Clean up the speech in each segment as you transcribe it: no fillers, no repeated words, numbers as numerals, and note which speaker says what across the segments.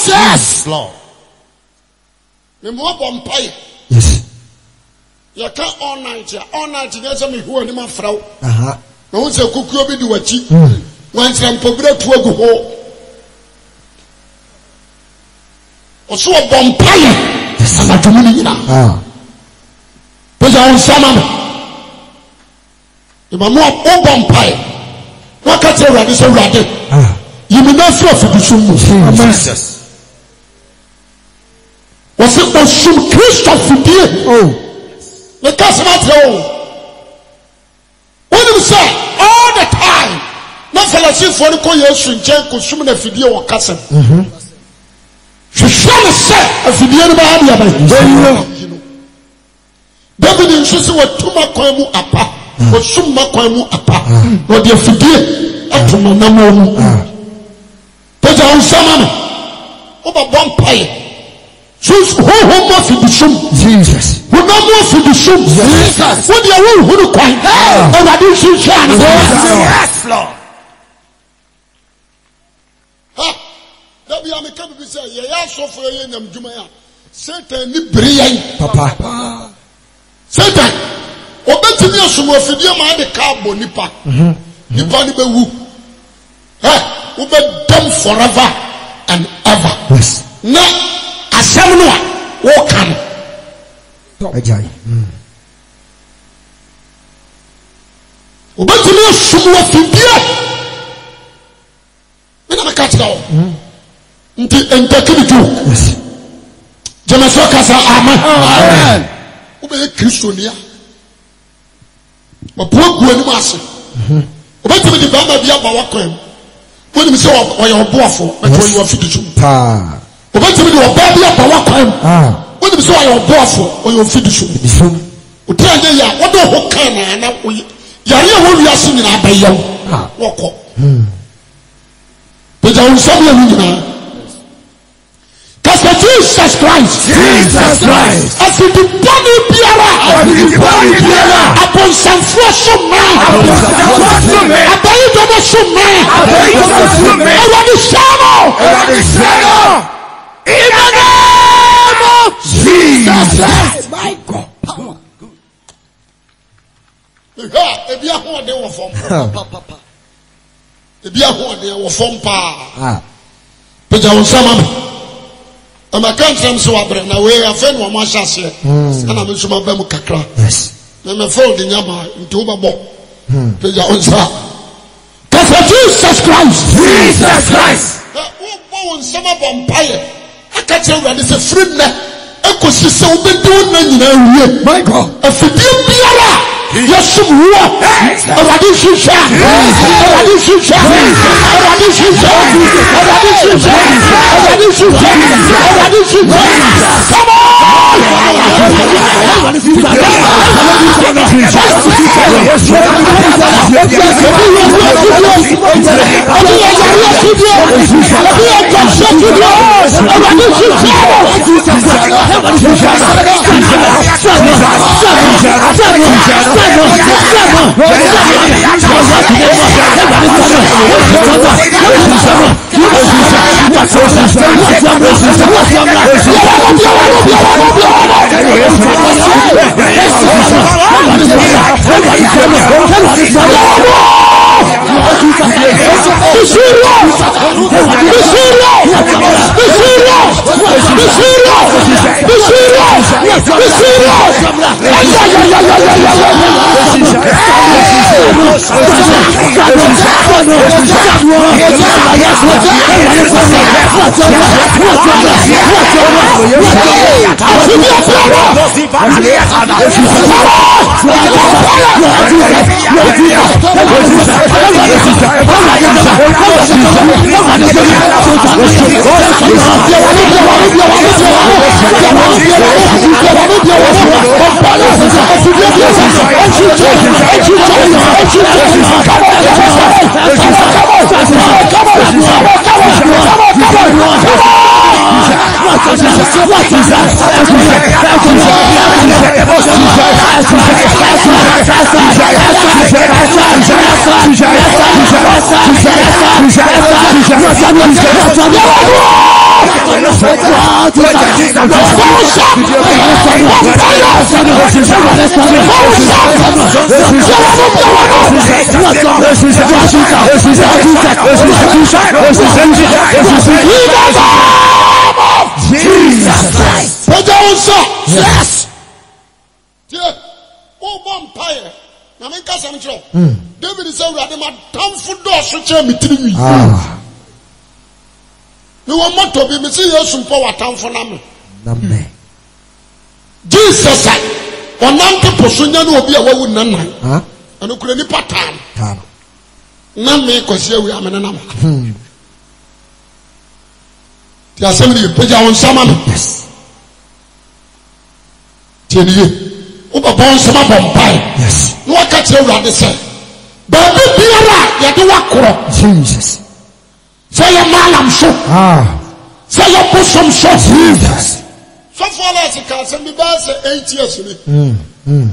Speaker 1: Yes, Lord.
Speaker 2: Yes.
Speaker 1: You can't all night. All night, you get me who are my frau. No one's a cook, you'll be doing what you want. Some public to go. Also, a vampire. Yes, I'm a community now. But I was some. If I'm more vampire, what can I say? This is right. You may not feel for the shoe. Was it was some Christopher dear? Oh, the customer. What do you say? All the time. Not fellowship for the coyote and Jen consuming a video or cousin. She shall say a video about David and Susan were too much coimu apa, or some macoimu apa, or the figure at Monamo. But on some over one pie. Choose who must be shown.
Speaker 2: Jesus.
Speaker 1: Who must be shown. Jesus. What do you want to cry? Oh, I didn't see chance.
Speaker 3: Yes, Lord.
Speaker 1: That we are making me say, yeah, so for you and Jumaya. Satan, ni brilliant.
Speaker 2: Papa.
Speaker 1: Satan. Obey me, so more for you, man, the carbon nipa. Nipa ni be woo. Hey, we be dumb forever and ever.
Speaker 2: Yes.
Speaker 1: Now. Asamua wokan
Speaker 2: ajai
Speaker 1: obetumi asumwa fidie ina makatira o nti entakiri tu
Speaker 2: yes
Speaker 1: jamaso kasa amen obe kristonia opuagu ani mase obetumi di bamba bia ba wakwam woni mi se oye oboafo beto yi wafiditu
Speaker 2: pa
Speaker 1: obetumi di oba bia ba wakwam woni mi se oye oboafo oye ofiditu oti anya ya wodo ho kana na yare wo wiase nyina abayaw woko peja unsabi ya nyina kasa Jesus Christ as the body biara upon some fresh man abayi do so man already shadow in the name of Jesus my God power. Ebi ahun de wo fom papa ebi ahun de wo fom pa peja unsama ama kantrem so abre na we afa no ma hyase ana me so ma ba mu kakra
Speaker 2: yes
Speaker 1: na me fold nyama nti wo babo peja unsa kasa Jesus Christ wo bo unsama bompaye akache urade se free na ekosi se wo be do na nyina wie
Speaker 2: my God
Speaker 1: afidie biara yes, come on! Yes. Oh, vampire. Na me ka sam chiro. David say urade ma tamfo do so che mitiri. Me wo moto bi me say Yesu mpo wa tamfo na me.
Speaker 2: Na me.
Speaker 1: Jesus say onante posonya na obi a wawu nanan. Ano kura ni patam. Na me kwasi awi amene na ma. Ti asemi peja won sama me.
Speaker 2: Yes.
Speaker 1: Tieniye. Uba bon sama bombay.
Speaker 2: Yes.
Speaker 1: No catch you around the same. Baby Biara, you do a crop.
Speaker 2: Jesus.
Speaker 1: Say a man, I'm sure. Say a bosom shot.
Speaker 2: Jesus.
Speaker 1: So far as you can send me back 8 years to me.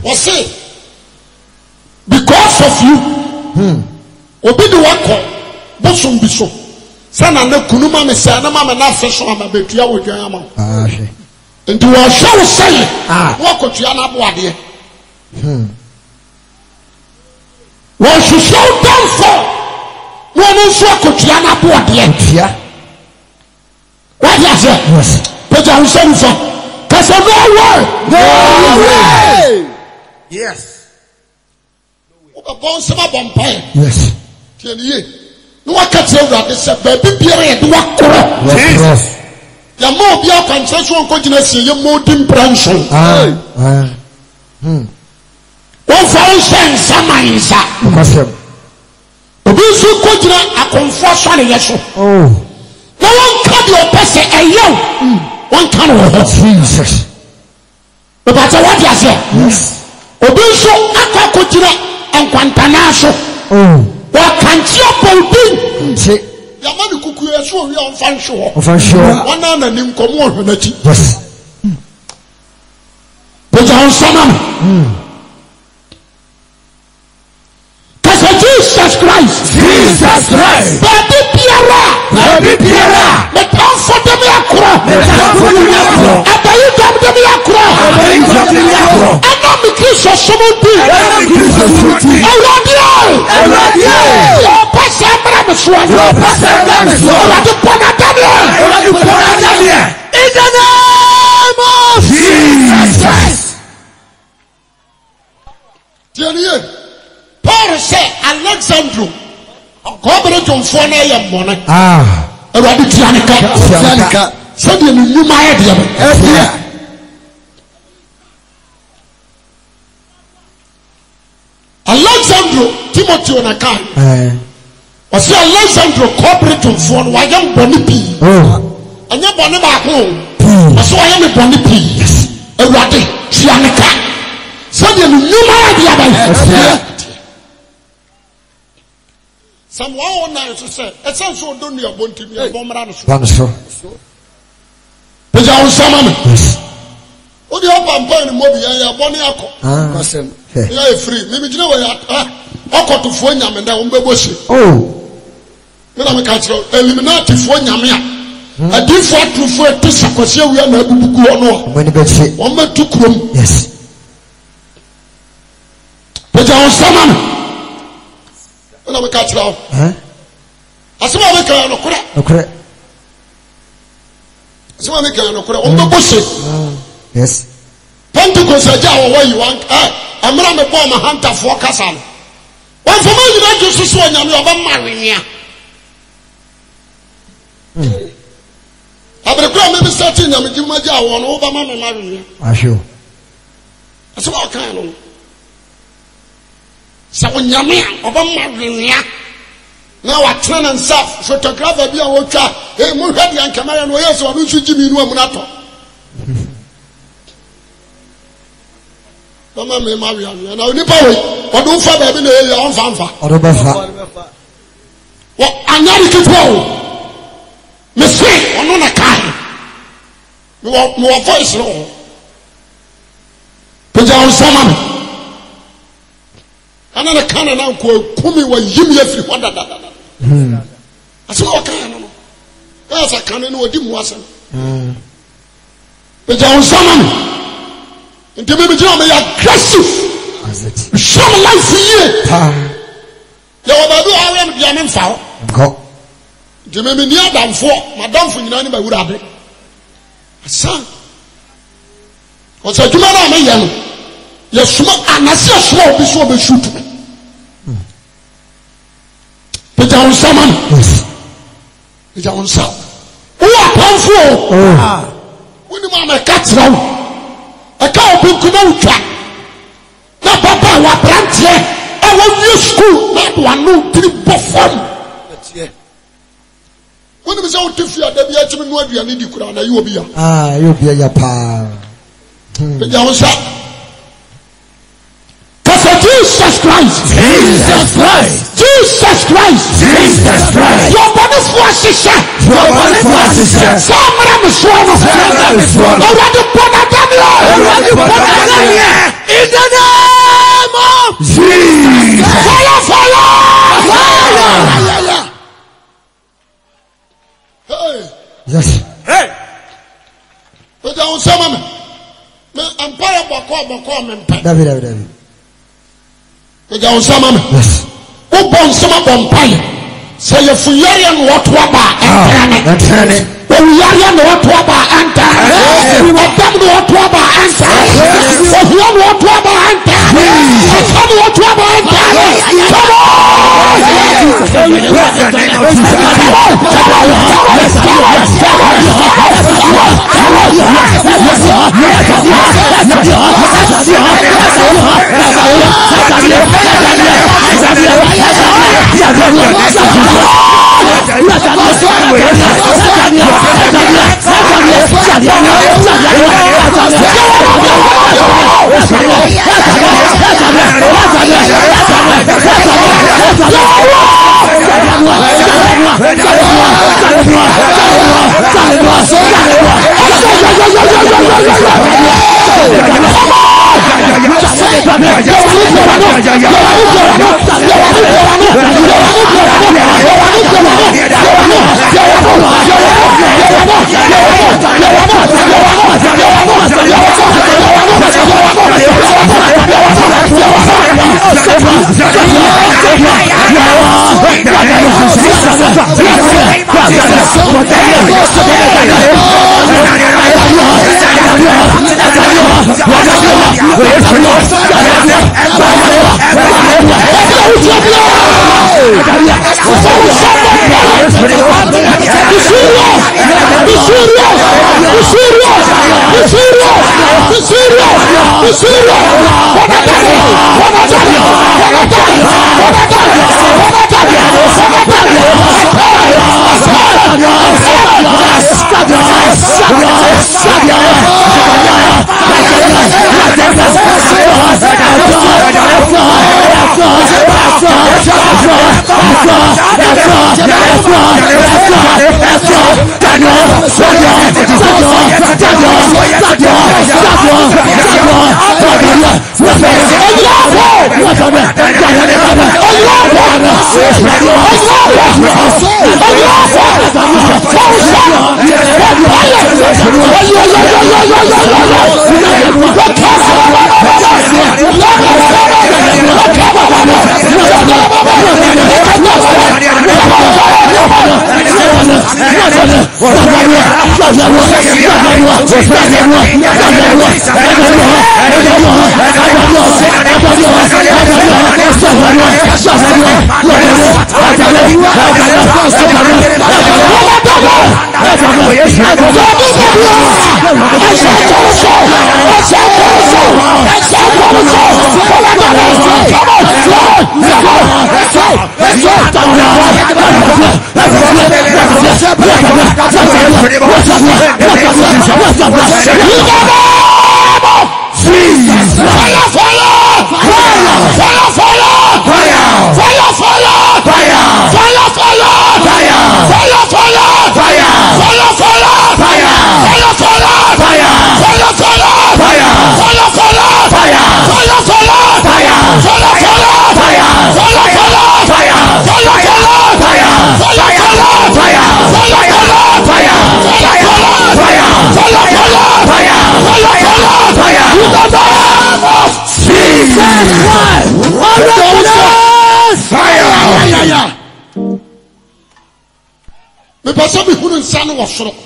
Speaker 1: Or say, because of you, obi the work, bosom be so. Sana ne kunuma me say, na mama na fashion, I'm a bit ya with your amount. Nti wo show say wo kotua na boade wo show down for wo no so kotua na boade tia what you say yes but I say so cause no way yes wo bon sama bompai
Speaker 2: yes
Speaker 1: tieniye no wakati urade se baby biara ye de wakoro yes ya mo bi akwanche so onko gina sie ye modern branson won function samansa
Speaker 2: okasem
Speaker 1: obi so ko gina akonfo so ne yeso na won ka de opese eyo won ka no Jesus but what you say yes obi so akako gina enkwantana so wa kanchi opodin Yamani kuku yesu owi onfansho.
Speaker 2: Onfansho.
Speaker 1: Wana na nim komo ohwenachi.
Speaker 2: Yes.
Speaker 1: But on saman. Cause Jesus Christ.
Speaker 2: Jesus Christ.
Speaker 1: Baby Pierre. But don't for them yakro. Abayi dem yakro. And not the Christ of someone be. In the name of Jesus Christ. Paul said, Alexandro, cooperate on phone a money. Tianica. Said you knew my idea. Alexandro, Timothy on a car. I say Alexandro corporate on phone. Why am Bonnie P? And your Bonnie back home. I saw I am a Bonnie P. Ewurade tuanika sɛdeɛ ne nnwuma yɛ de abɛn Some 109 to say, a sense of don't you want to be a bomber and so. Put on some. What do you have on point movie? I have 1 year. You are free. Maybe you know where I got to phone them and then oh, then I'm a catcher. Eliminate phone Yamia. I did for to for a piece of Cosia. We are not going when you get sick. 1 man took room. Yes. Put on some. Na me catch now. Asema me kan no kura. Okay. Asema me kan no kura. On be bose. Yes. Pentecost aja wo you want amra me bo ma hunter for kasa no. Wan fo ma yina je susu onyame oba marenia. Abre kura me be start nyame ji ma ja wo no oba ma me marenia. Asho. Asema kan no. So nyame oba marenia na wa tena nsaf photographer bia wo twa mo hwɛ de ankamara no yeso ɔno nso gimi nu amunato mama me maria na onipa we ɔdo fa ba bi na ye ɔnfa ɔdo ba fa wo anyari kitwo me se ɔno na kai me wo voice no peja on sama ana na kana na ko kumi wa yimi afiri hoda da asema o kana no asa kana no odi mu asem be ja on sama nti me jina me aggressive some life here ya wa ba do awem dia me mfa ho nti me ni adamfo madamfo nyina ni ba wura ade asa o sa juma na me ye no ye suma anase suma obi so obi shoot me Peter on Saman. Peter on Sam. Who are powerful? When the man catch now, a cow been Kunocha. Now, Papa, what branch here? I want you school, not one no three perform. When the result to fear, there be a gentleman who you need to crown, you will be. You'll be a pa. Peter on Sam. Jesus Christ. Jesus Christ. Jesus Christ. Jesus Christ. Your body for sister. Your body for sister. Someone is one of them. Already put that down. Already put that down. In the name of Jesus. Fire, fire, fire. Hey. Yes. Hey. But I want some of me. I'm power for David. Eja osama me wo bon sama bon pai say you fuyari an what waba entrane wo yari an what waba entrane we want them what waba entrane wo hian what waba entrane come what waba entrane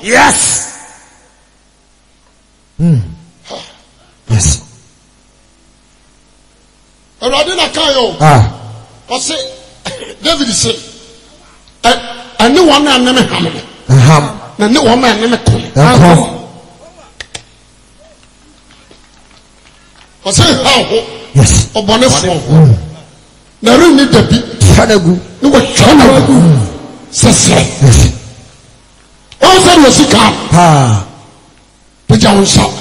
Speaker 1: Yes.
Speaker 2: Yes.
Speaker 1: I say, David said, I knew one man named Hamlet. I knew one man named Tom. I say, how?
Speaker 2: Yes.
Speaker 1: Oh, Bonifon. Now, you need to be
Speaker 2: Chanagu.
Speaker 1: You were Chanagu. Yes. Also, was he come? Put your own shop.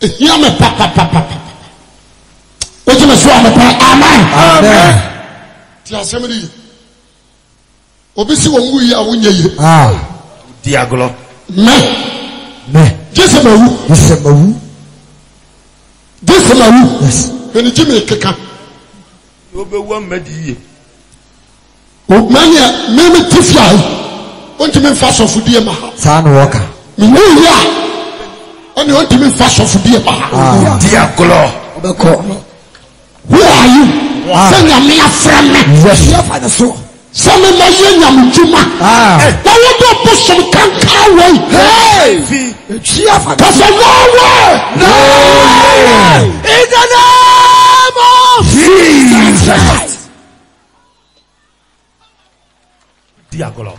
Speaker 1: Hear me, papa. What you must want, amen. Assembly. Obisi wongu ya wunye.
Speaker 2: Diagolo.
Speaker 1: Me. Jesemawu. Yes. When you Jimmy Keka.
Speaker 2: Obe one medi.
Speaker 1: Mania, meme tifia. Want to make fast of dear Maha.
Speaker 2: San Walker.
Speaker 1: Me and you want to make fast of dear Maha.
Speaker 2: Diagolo.
Speaker 1: Who are you? Send your mere friend.
Speaker 2: Yes, your father so.
Speaker 1: Send me my young Juma. Now you don't push some can't away. Hey, because I know where. In the name of Jesus.
Speaker 2: Diagolo.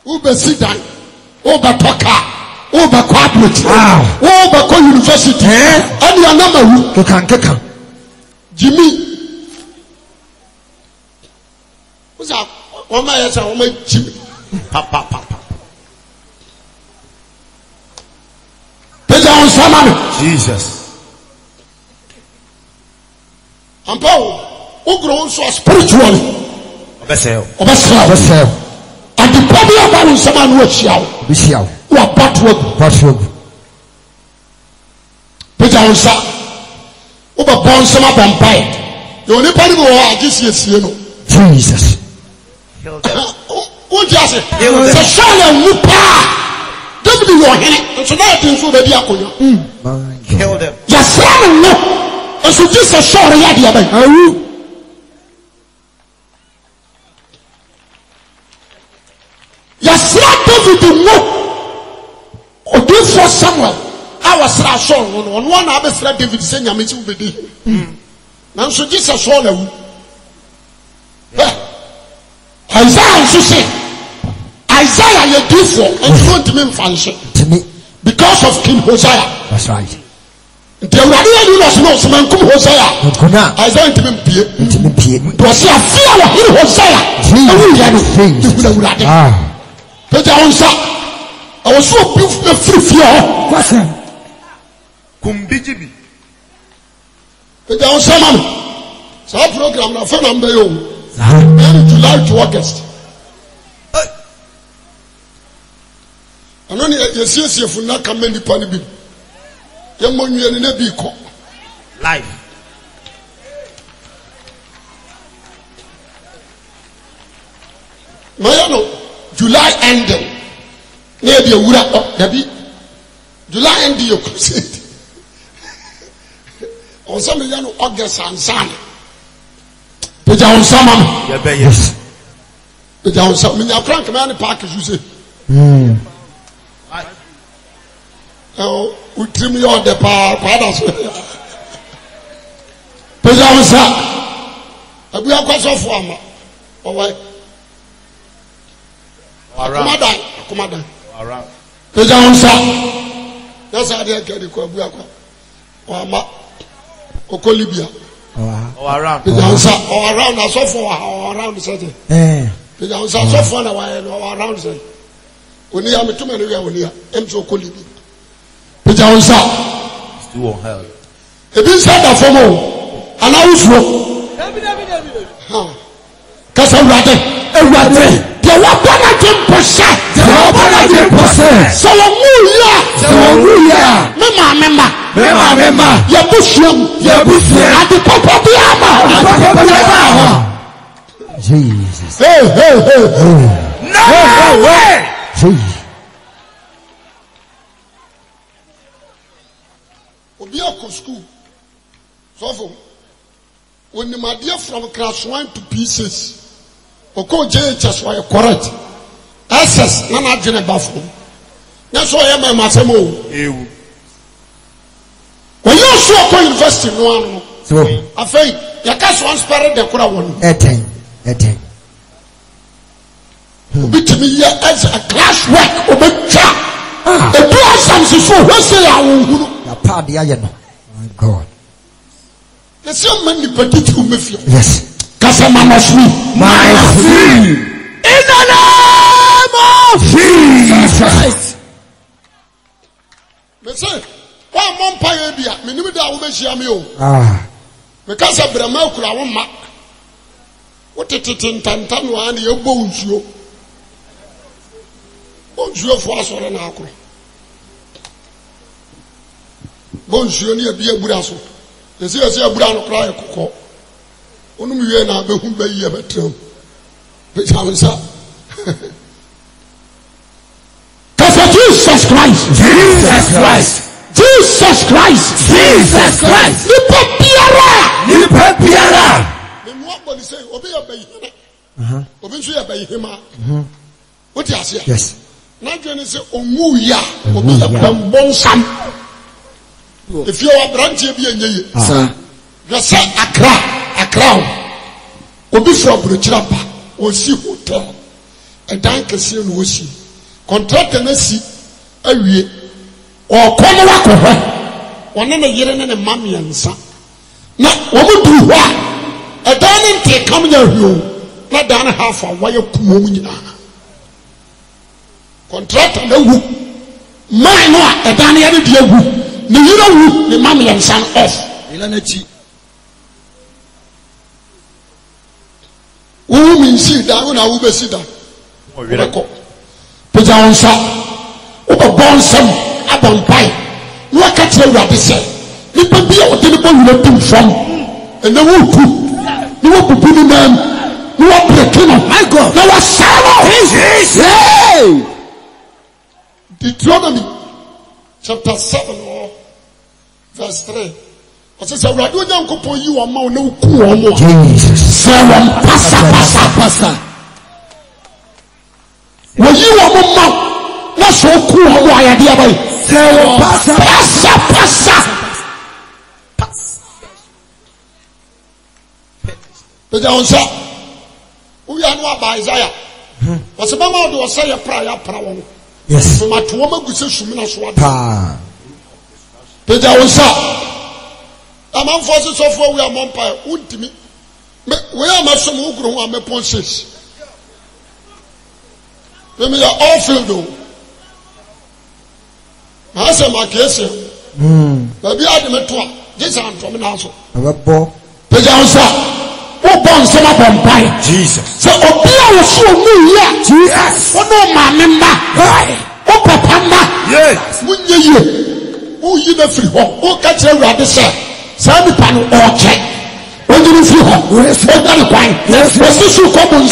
Speaker 1: Ube Sidan, Oba Toka, Oba Quablet, Oba University, and your number.
Speaker 2: Kekan.
Speaker 1: Jimmy. What's up? One my answer, one my Jimmy. Papa.
Speaker 2: Jesus.
Speaker 1: And Paul, who grows so spiritually.
Speaker 2: Obesel.
Speaker 1: And the body of our someone watch you. Who are batward. Peter answer. Oba born some up and buy. You only party go this year, you know.
Speaker 2: Jesus.
Speaker 1: What just it? The Shana Mupa. Don't be your head. So now things will be a
Speaker 2: Kill them.
Speaker 1: Yes, no. And so just a short idea. Yes, David no. Or do for Samuel. I was a song on one other thread David saying I'm to be. Now so Jesus all Isaiah should say Isaiah you do for and you want to mean function
Speaker 2: To me.
Speaker 1: because of King Hosea.
Speaker 2: That's right.
Speaker 1: The radio was no man come Hosea. Isaiah to me pie. Was a fear of Hosea. But I was so beautiful free fear.
Speaker 2: What's that?
Speaker 1: Kumbijibi. But I was man. So program na phone number you. Then July to August. And only you see if you not come any panic. Young man, you never be caught.
Speaker 2: Life.
Speaker 1: Mayano, July ending. Maybe a wood up, Debbie. July ending your crusade. On some August and Sun. The down summer.
Speaker 2: Yes.
Speaker 1: The down summer. I can't come any package, you say. Oh, we trim you on the power. The down summer. We are quite so formal. Oh, wait. Come on. The down summer. That's how they get the Kobuaka. Or Ma Okolibia.
Speaker 2: Or around.
Speaker 1: The answer or around us so far or around the city. The answer so far away or around the when you have too many when you are so Kolibia. The answer
Speaker 2: still won't help.
Speaker 1: If you said that for more, and I was wrong. Cassandra, the weapon I can possess. So, Member. Your bushroom. At the top of the armor.
Speaker 2: Jesus.
Speaker 1: Hey.
Speaker 2: No way.
Speaker 1: Obiako school. So, when the idea from class 1 to pieces, Oko JHS were correct. SS, Nana Jenna Baffle. That's why I am a Masamo. When you saw go university, no one.
Speaker 2: So,
Speaker 1: I think your cash one spirit the Kura one.
Speaker 2: 18.
Speaker 1: Bit me here as a class work of a child. The blossoms is so who say I will.
Speaker 2: My God.
Speaker 1: There's so many petite who may feel.
Speaker 2: Yes.
Speaker 1: Casamana free.
Speaker 2: My free. In the name of Jesus Christ.
Speaker 1: Me say, why Mompire be at me? Never that woman she am you. Because of Brahma Kura ma. What it in Tantan one your bones you. Bones you for us or an acro. Bones you near be a Burasso. They say, I see a brown cry cocoa. Only we are not whom by ye but true. Which I was up. Jesus Christ.
Speaker 2: Nipa Piara.
Speaker 1: Nobody say, obey a baby. Obey a baby. What you say?
Speaker 2: Yes.
Speaker 1: Not when you say, Omuya, obey a bonsam. If you are branch, be a ye. You say, a crown. Obi from Bruchapa, or see hotel. A dank see and will see. Contract and see a year. Or come back of her. One in a year and a mammy and son. Now, what would do what? A dining take coming here. Not down half a wire kumuna. Contract and a whoop. Mine, a dining and a dear whoop. The hero whoop, the mammy and son off. Who means see down, I will be sit down. Put down some. Born some Adam pie. Look at your rabbit say. You can be able to do from. And the wood cook. You want to put him in. You want to kill him. My God. Now a son of his. Deuteronomy chapter 7 or verse 3. What says, I do not go for you a man no cool. Jesus. Seven passa. When you are a man. That's so cool. Why are they? Passa. The answer. We are not by Isaiah. What's the mama do? Say a prayer.
Speaker 2: Yes.
Speaker 1: So much woman who says she means what? The answer. I'm on forces of where we are Mompire. Would me. We are not some who grow on my ponces. Let me all filled though. I say my case. Maybe I didn't talk. This I'm from an answer. The answer. born some of Bombay.
Speaker 3: Jesus.
Speaker 1: So Obia was so new year.
Speaker 3: Jesus.
Speaker 1: Oh no, Mamma. Oh, Papa.
Speaker 3: Yes.
Speaker 1: When you who you the free home, who catch a rabbit, sir. Sandy Pan or check. When you free home, where's the other point? Yes, what's the shoe common?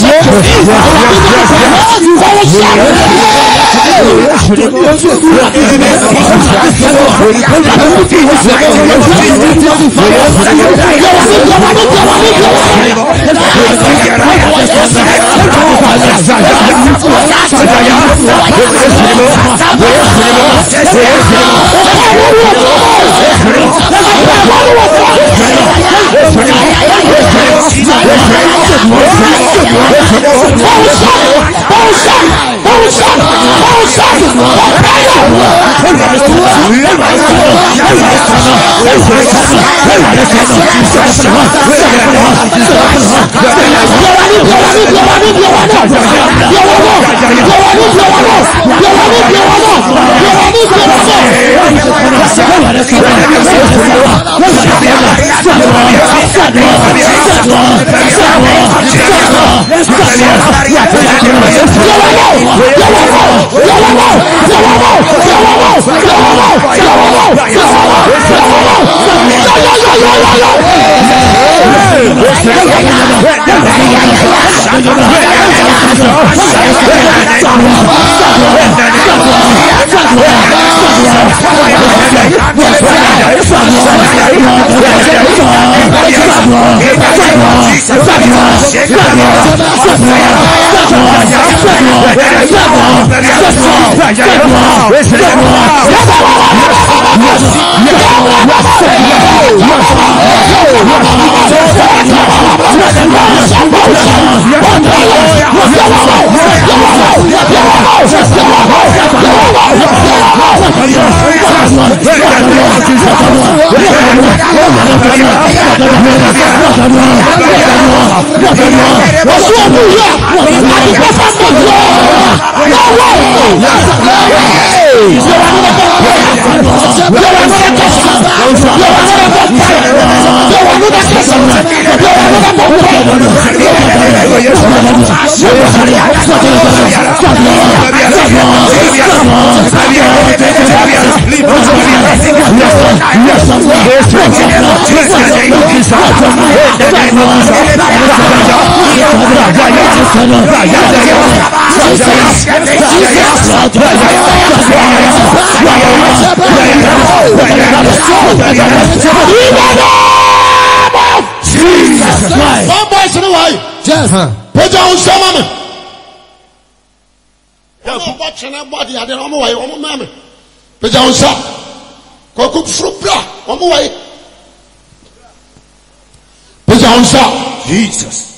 Speaker 3: Jesus.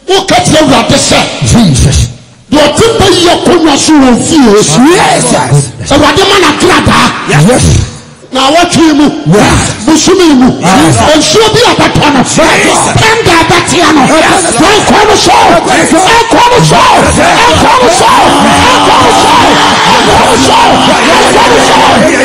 Speaker 1: Who catch the rabbit, Jesus. Do you think you could not show yes. So what the man a crab? Yes. Now what you move? Bushumimu. And show be a batana. And the batiano. Don't call the show. And call the show. And call the show. And call the show. And call the show. And call the show.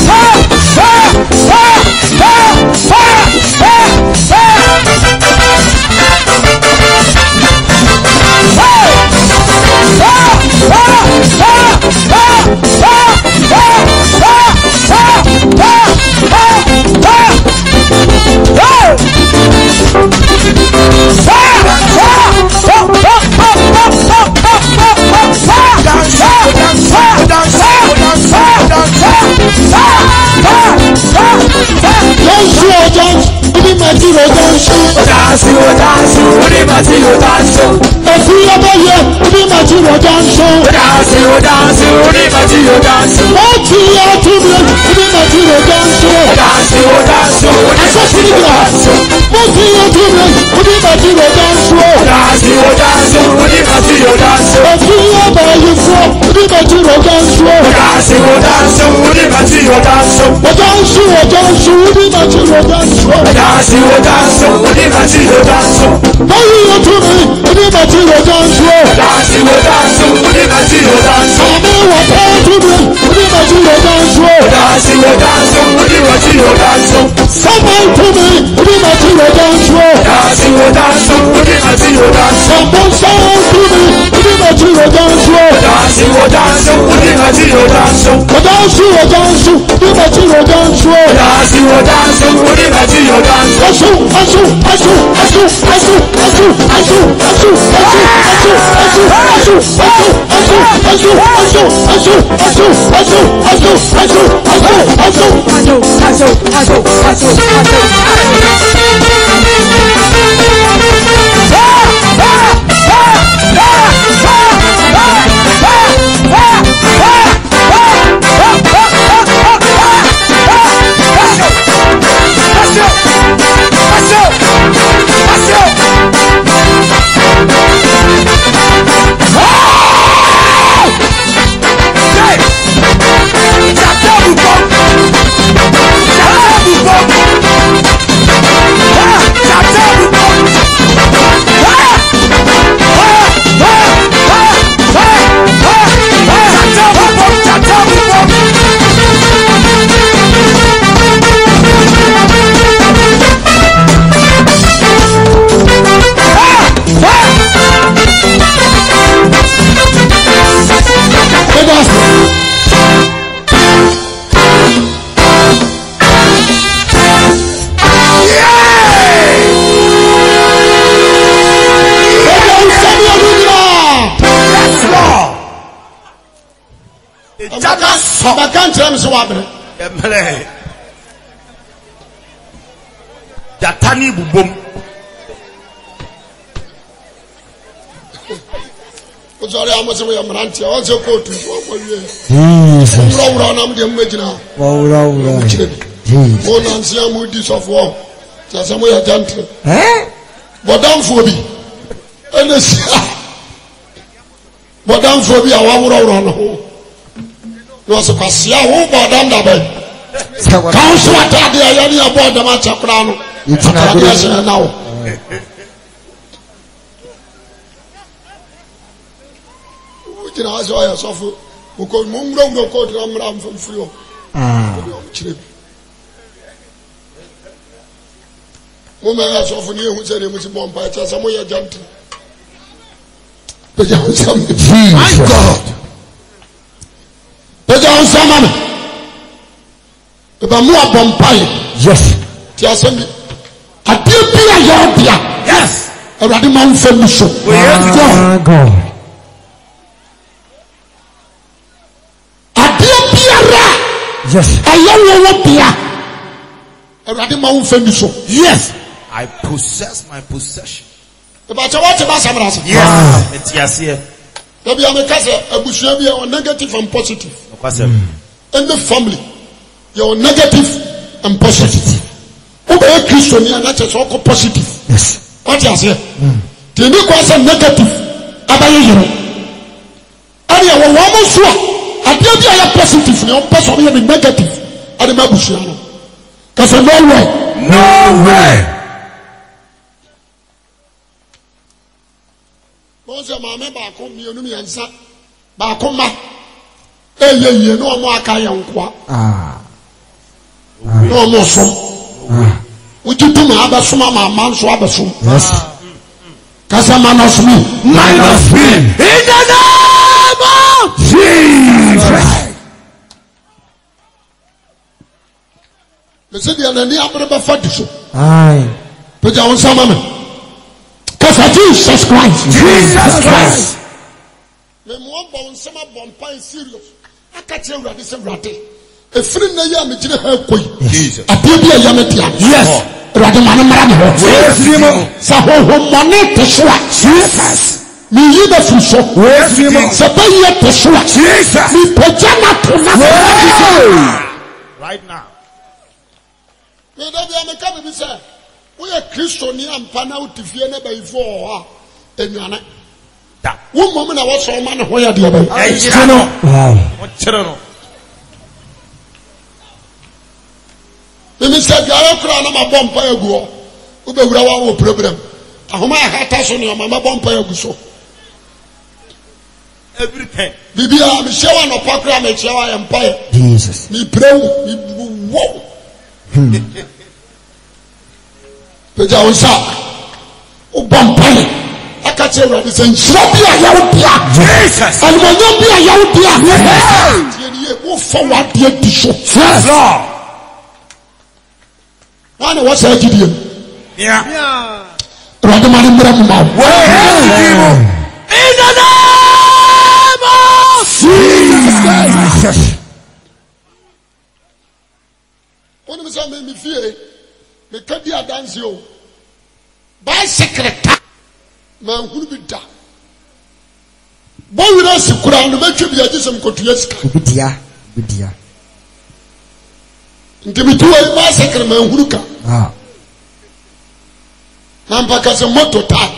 Speaker 2: Bwana material dance.
Speaker 1: If you ever hear the material dance,
Speaker 2: Dance, the material dance.
Speaker 1: what you are to the material dance,
Speaker 2: Dance,
Speaker 1: I said to you, what you are to the material dance,
Speaker 2: dance, the material dance.
Speaker 1: if you ever hear from the material dance,
Speaker 2: Dance, the material dance.
Speaker 1: what dance, the material dance,
Speaker 2: Dance, the material dance.
Speaker 1: what you are to the material dance,
Speaker 2: Dance, the material dance.
Speaker 1: I know what I to the material dance,
Speaker 2: Dance, the material dance.
Speaker 1: someone to me, the material dance,
Speaker 2: Dance, the material dance.
Speaker 1: someone sound to me, the material dance,
Speaker 2: Dance, the material dance.
Speaker 1: what dance, the material dance,
Speaker 2: Dance, the material dance.
Speaker 1: I can't tell me so happening.
Speaker 2: Jatani bubom.
Speaker 1: Sorry, I must say I'm ranting. I also go to
Speaker 2: Jesus.
Speaker 1: no se pasia wo bodam da ben kan so atade ya ne bodam achakra no atade ya na wo kina aso ya sofo ko mungro ko dramra mfumfrio chire mo me ya sofo ni ehu se ne mu si bompa cha sa mo ya jante pe ja nsam my god Peja Samame. Eba mu abompai.
Speaker 2: Yes.
Speaker 1: Ti asemi. Ade bia ya bia.
Speaker 2: Yes.
Speaker 1: Awurade man fam so.
Speaker 2: God.
Speaker 1: Ade bia ra.
Speaker 2: Yes.
Speaker 1: Ayawo bia. Awurade man fam so.
Speaker 2: Yes. I possess my possession.
Speaker 1: Eba cha what ba samrasa.
Speaker 2: Yes. Etiase.
Speaker 1: Maybe I'm a case abusua bia on negative and positive. In the family, you're negative and positive. Who be a Christian and that's also positive.
Speaker 2: Yes.
Speaker 1: What you say? The new question negative. Abaye you. And you will almost sure. I tell you I am positive. You are positive and negative. I am abusua. Because no way.
Speaker 2: No way.
Speaker 1: Bonjour, maman, bako mienu miensa, bako ma. Ye no mo aka ya nkwa. No mo som. Uji tuma abasuma mama nso abasum.
Speaker 2: Yes.
Speaker 1: Kasa minus me.
Speaker 2: Minus me. In the name of Jesus.
Speaker 1: Me say dia nani abreba fadi so.
Speaker 2: Aye.
Speaker 1: Peja won sama me. Kasa Jesus Christ.
Speaker 2: Jesus Christ.
Speaker 1: Me mo bon sama bon pan serious. Akache Awurade se Awurade. Efiri na ya me gire ha koi.
Speaker 2: Jesus.
Speaker 1: Ade bia ya me tia.
Speaker 2: Yes.
Speaker 1: Radamana Maramo. Saho money to swat. Jesus. Me you the fuso. Sabaya to swat. Jesus. Me pajama to right now. Me don't be a come say. We are Christian and Pana to fear never before. And one moment I was so man where the other. Minister Gayokra na mabompa egu o be wura wa wo problem ahoma akata so ne mama bompa egu so everything bibia me shewa no pakra me shewa empire Jesus me pray me wo peja onsa o bompa aka che wura se nshira bia ya wo bia Jesus almonyo bia ya wo bia ye ye wo forward dey di so yes Lord. One was a Gideon. Yeah. Radamani Mramma. In the name of Jesus. When we say me fear, me can't be a dance you. By secret, man who be da. Boy, we don't see Quran. We make you be a disem kotuyeska. Bidia. Ntibitua ba secret man huruka. Ah. Nampa kase moto ta.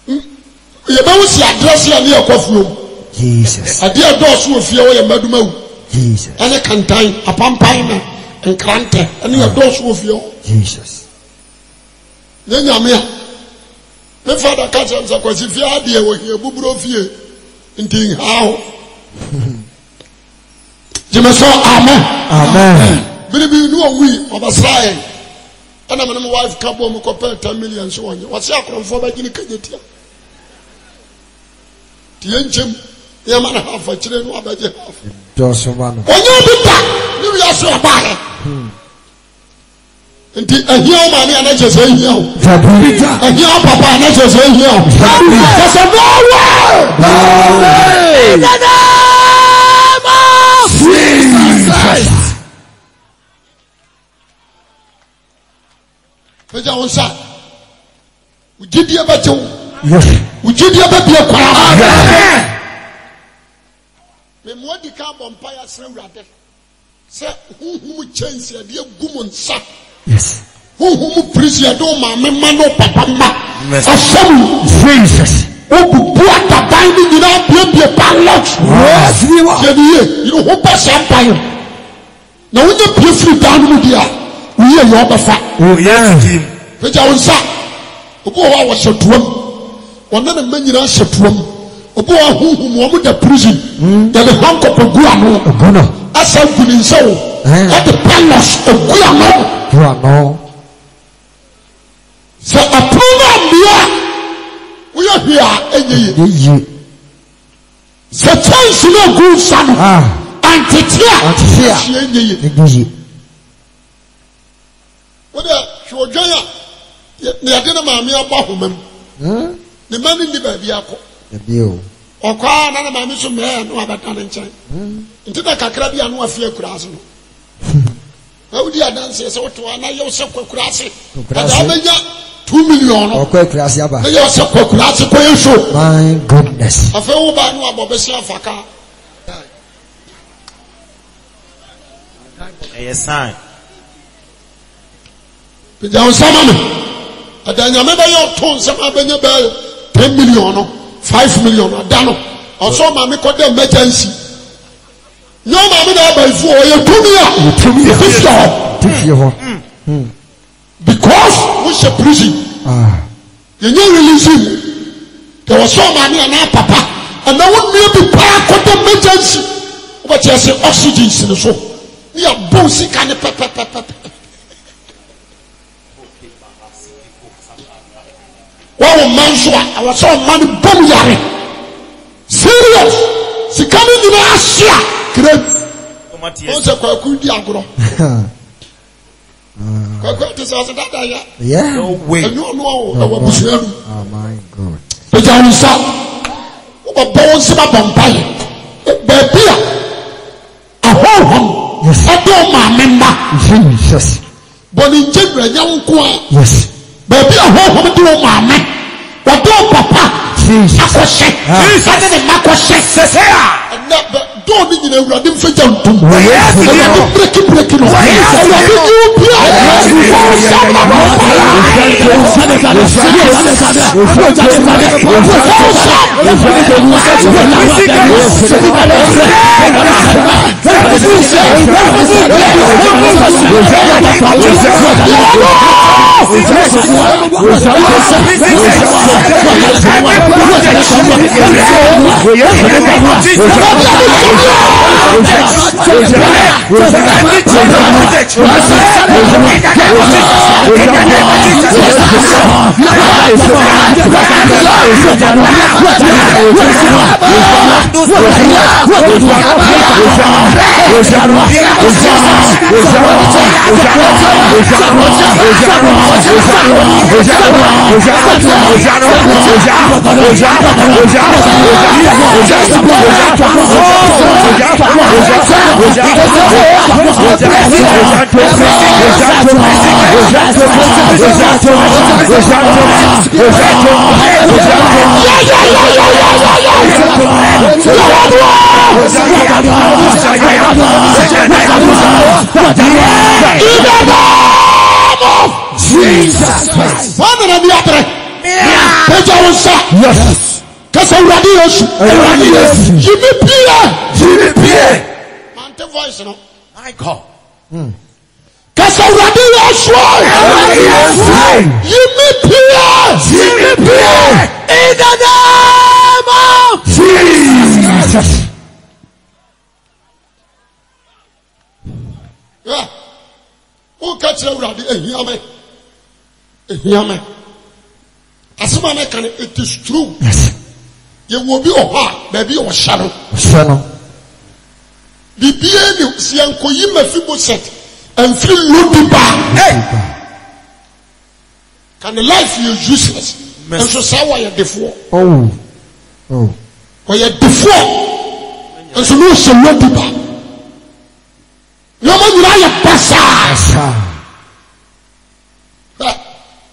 Speaker 1: Ye ba wusi address ya ne yakofuo. Jesus. Ade adosu ofie wo ye maduma wu. Jesus. Ane kantan apampan na enkrante ane adosu ofie. Jesus. Nyanya me. Me father catch am sa kwasi fie ade wo hie buburo fie. Nti hawo. Jimeso amen. Amen. Biribi nu owi obasrae. Ana me wife ka bo mo ko pay 10 million so onye. Wase akromfo ba gini kajetia. Tie nchem ya mana hafa kire nu abaje hafa. Doso ba no. Onye bita ni wi aso abahe. Nti ahia ma ni anaje se ahia o. Fabita. Ahia papa anaje se ahia o. Fabita. So no way. In the name of Jesus. Peja onsa. Ujidi abacho. Yes. Ujidi ababia kwa. Amen. Me mwadi ka bompaya sra urade. Se huhu chance ya de gumu nsa. Yes. Huhu prisi do ma me ma no papa ma. Ashamu Jesus. Obubu ataban ni nyina biebie padlock. Yes. Yediye, you ho pa champagne. Na wonye pie free down mu dia. We are your bafa. Oh yes. Peja onsa. Obo wa wo shetuam. Ona na manyira shetuam. Obo wa huhu mo mu da prison. Ya de hanko pogu ano. Oguno. Asa guni nso. At the palace ogu ano. Ogu ano. So approve bia. We are here enye. So chance no good son. Antitia. Enye. What are you doing? You didn't mammy about him. The man in the baby. The bill. Or cry another mammy some man who have a talent. Into the Cacrabi and no fear crossing. How do you dance? So to an eye yourself crossing. 2 million or quite crassy. Yourself crossing. My goodness. A fellow by no about Bessia Faka. Yes, I. Peja onsamame adanya me ba yo ton sama benya bel 10 million 5 million adano oso ma me kode emergency nyo ma me da ba ifu o ye tumia because we should prison you no release him there was so many na papa and now we be pa kode emergency what you say oxygen so we are bossy kan papa. One man shua, I was so money bomb yare. Serious. She coming in Asia. Great. What's a quackudi agro? Yeah. No way. No. Oh my God. The Janisa. What bones about Bombay? Baby. A whole home. Yes. I don't remember. Jesus. Boni Jibra Yankwa.
Speaker 2: Yes.
Speaker 1: Baby, a home to mamma. What do papa?
Speaker 2: Jesus.
Speaker 1: Akoshe. Jesus. I didn't Makoshe. And don't need a random for Jantum. Breaking. Jesus Christ. One and the other. Yes. Because I'm ready. Jimmy Pierre. Mante voice no. I call. Because I'm ready. Jimmy Pierre. In the name of Jesus. Yeah. Who catch you ready? Hear me. As a man, it is true. Yes. You will be a heart, maybe or shadow. The BN, Sianko, you may feel set and feel looking back. Hey! Can the life you useless? And so say why you're before. Oh. Why you're before. And so no shall not be back. No man will I pass.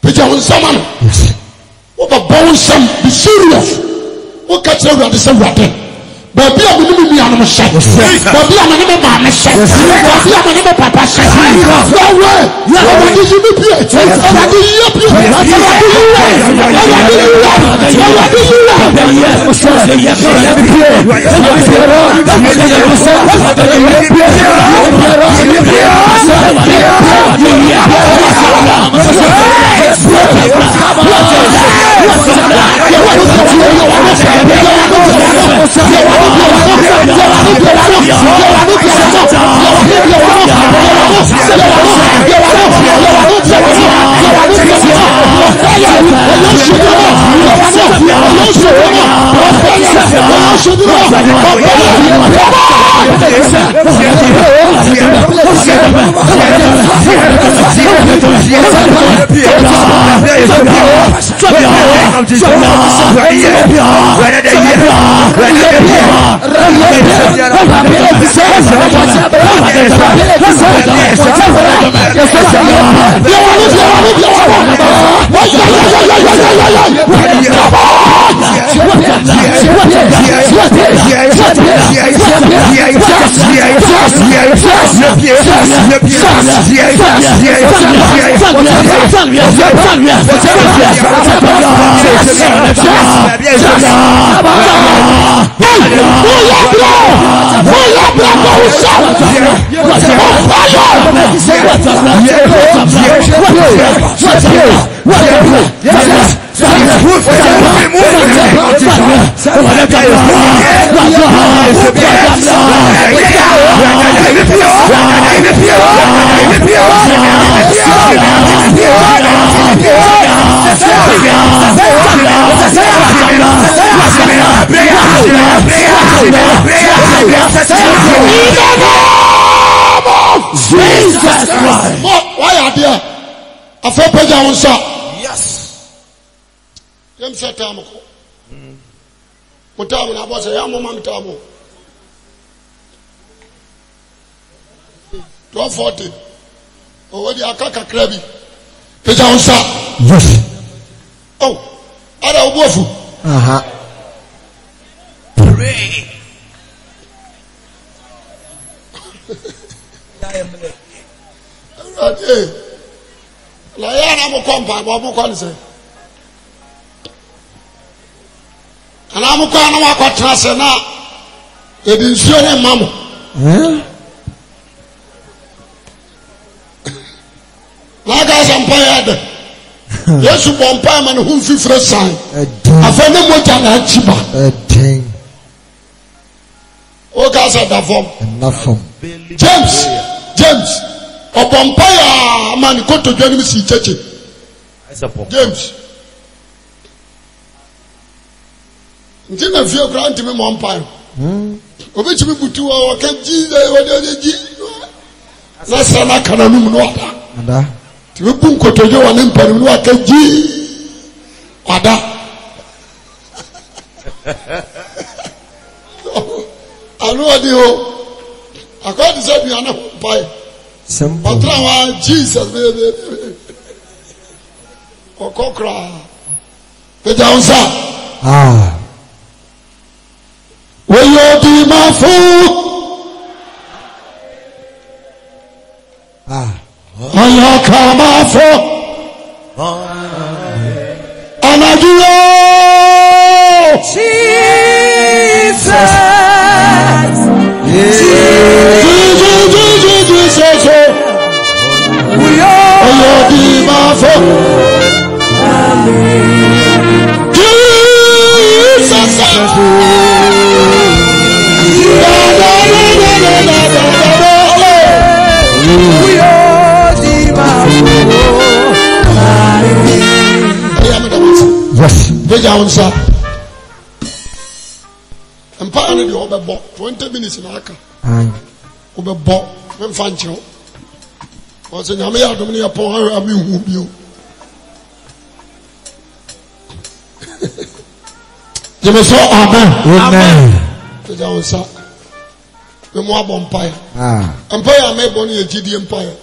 Speaker 1: Peter on someone. What a bone be serious. What catch you at the same racket? But be a minimum animal shot. But be a minimum mamma shot. But be a minimum papa shot. No way. What did you do? What why are there? I feel better on shot. Yes. Them say Tamako. Mutamu na boss ya mama mtamu. 12:40. o di aka kakra bi peja onsa
Speaker 2: yes
Speaker 1: oh ara obuafu
Speaker 2: pray
Speaker 1: la ya na mo kompa bo mo kon se ana mo kwa na wa kwatra se na e di nsuo ne mamo na ga sampa ya de yesu bompa ma ne hu fifre san afa ne mo ja na chiba o ga sa da form James obompa ya ma ne koto dwani mi si cheche James ntina fie kra ntimi mo mpa obi chimi butu o ka ji o ji na sana kana num no ada ti we bun koto je wa ne mpa no aka ji ada anu adi o akodi se bi ana mpa
Speaker 2: simple
Speaker 1: otra wa Jesus okokra peja onsa Will be my fool? When you come out for and I do Jesus. Jesus. Will be my fool? Jesus. Yes. Veja onsa. Empa na de obebo 20 minutes na aka. Obebo memfa nchiro. O se nyame ya dom ne yapon ha ami hu bio. Jeme so amen.
Speaker 2: Amen.
Speaker 1: Veja onsa. Memo abompa ya. Empa ya me boni ejidi empa ya.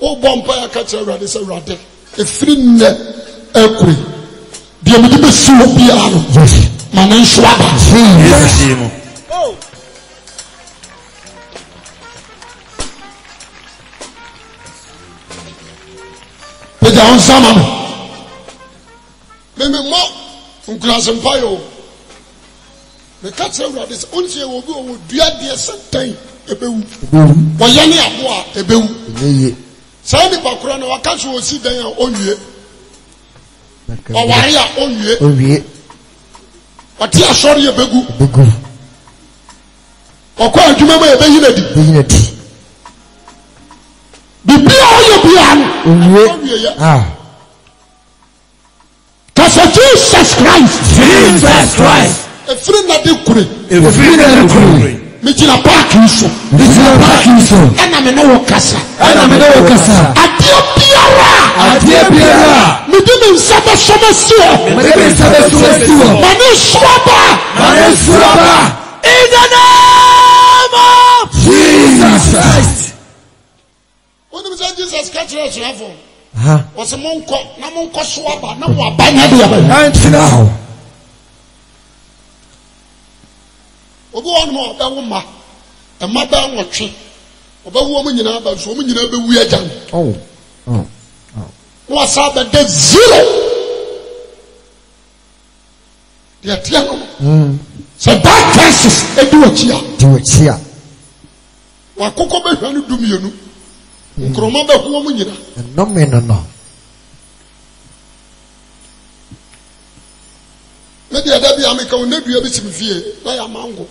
Speaker 1: O bompa ya ka kire rade se rade. Efiri nne ekuri. Dia me be su bia no. Yes. Manan swaba.
Speaker 2: Yes.
Speaker 1: Oh. Peja on sama no. Me mo nkurasen payo. Me ka kire rade se onse obi o dua de satan ebewu. Wo ye ne aboa ebewu.
Speaker 2: Yeye.
Speaker 1: Sa ni bakura na waka so osi dan a onwie. Owari a onwie. Oti asori ebegu. Okwa adwuma ma ebeyi na di. Bibia oye bia no. Onwie. Kasa Jesus Christ. Efiri na de kure. Mijina park nso. Ana me no kasa. Adio biara. Midime nsaba soma suo. Mane suaba. In the name of Jesus Christ. When we say Jesus catch us level. Was a monk na monko suaba na mo abanya de
Speaker 2: now.
Speaker 1: Obi won mo be wo ma. E ma ba nwotwe. Oba wo mo nyina ba so mo nyina be wu agyan. Was up at the zero. The Atiano. So that crisis, they do it here. Wakoko be hanu dumienu. Nkroma be ho mo nyina.
Speaker 2: No me no.
Speaker 1: Me dia da bi ameka onadua bi simfie na ya mango.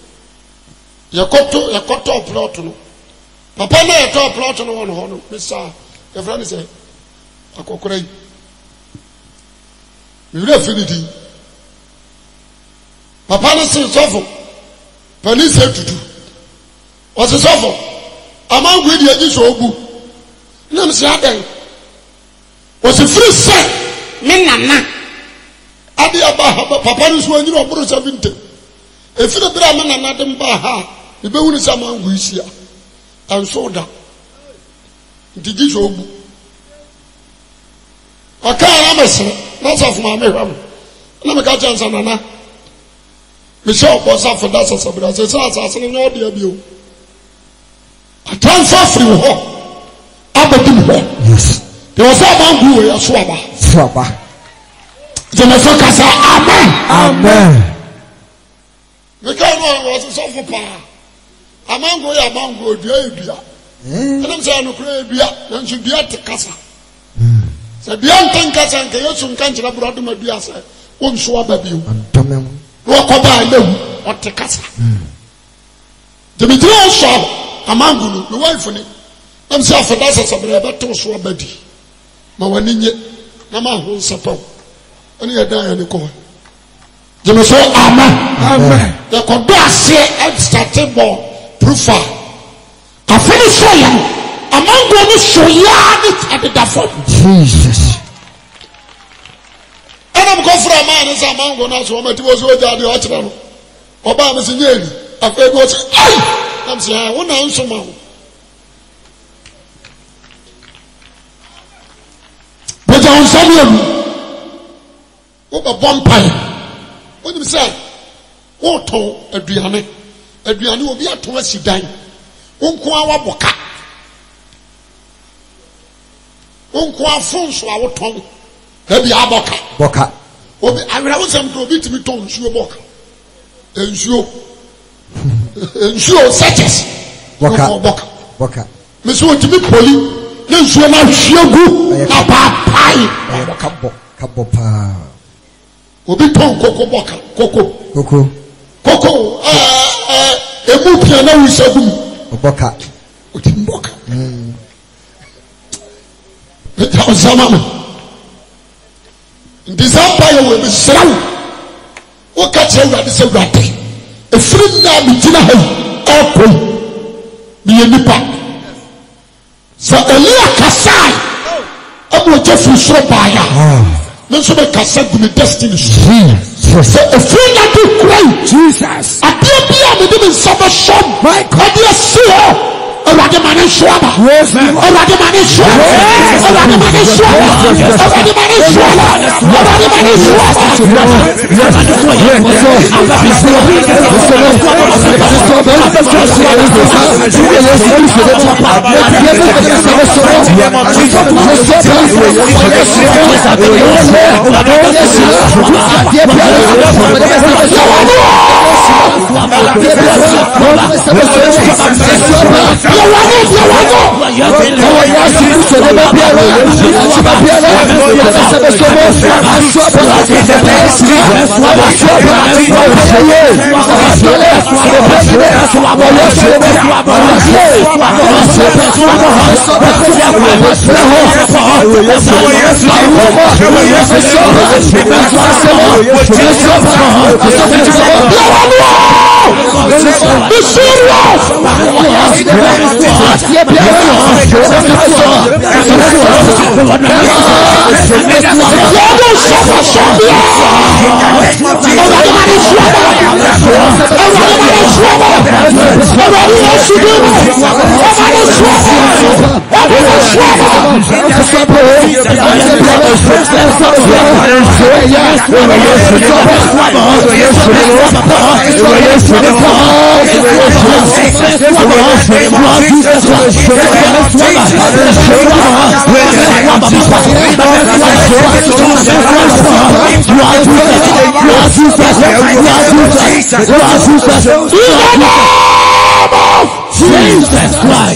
Speaker 1: Yakoto plot no. Papa na yato plot no won ho no. Mr. Your friend say akokora yi. Me re affinity. Papa na say sofo. Pani say tutu. O say sofo. Amango di aji so ogu. Na me say adan. O say free say me nana. Adi aba papa no so anyi no bro 70. E fi bra me nana dem ba ha. E be wuni say amango isia. And so da. Did you go? I can't answer. That's off my mirror. Let me catch on Nana. Michelle was off for that. I said, I said, no, dear you. I transfer through her.
Speaker 2: Yes.
Speaker 1: There was a man who was a swabber.
Speaker 2: Swabber.
Speaker 1: The Messiah said, Amen.
Speaker 2: Amen.
Speaker 1: The guy was a sofa power. A man go, dear. And I'm saying, no, then should be at the casa. Said, beyond 10 casa and Kayosun country, I brought him a dear, sir. One swabber you. Walk over them or the casa. The Midro shop, a man who, the wife on it. I'm sorry for that, as a brother, so body. Mawaninye, Nama who support. Only a die and a call. The Messiah, Amen. The Condassia and started more proof. I finish saying, a man going to show you at the Dafo.
Speaker 2: Jesus.
Speaker 1: And I'm going for a man as a man going to what was with the Ottoman. Obama's in Yale. I feel what's I'm saying, I won't answer man. But on Samuel, what a vampire. What do you say? What Adriana will be at once you die. Unkwa boka. Unkwa phones to our tongue. Maybe a boka.
Speaker 2: Boka.
Speaker 1: I will some to be to me tongue, sure boka. Ensure such
Speaker 2: Boka. Boka.
Speaker 1: Miss what to be poli. Let's go now, Shogu. About pie.
Speaker 2: Kabopa.
Speaker 1: Obi tongue cocoa boka. Coco. A book you know is a boom.
Speaker 2: Boka.
Speaker 1: Boka. That was some this empire will be slow. What catch you that is a rat? A free now between a hell. Be a nipper. So Elia Kasai. I'm going to show by ya. Mention the cassette with the destiny. So a free now be great. Jesus. I didn't even suffer some. My God, yes, sir. Already managed Swabba. Already managed Swabba. Already managed Swabba. Already managed Swabba. Already managed Jesus Christ.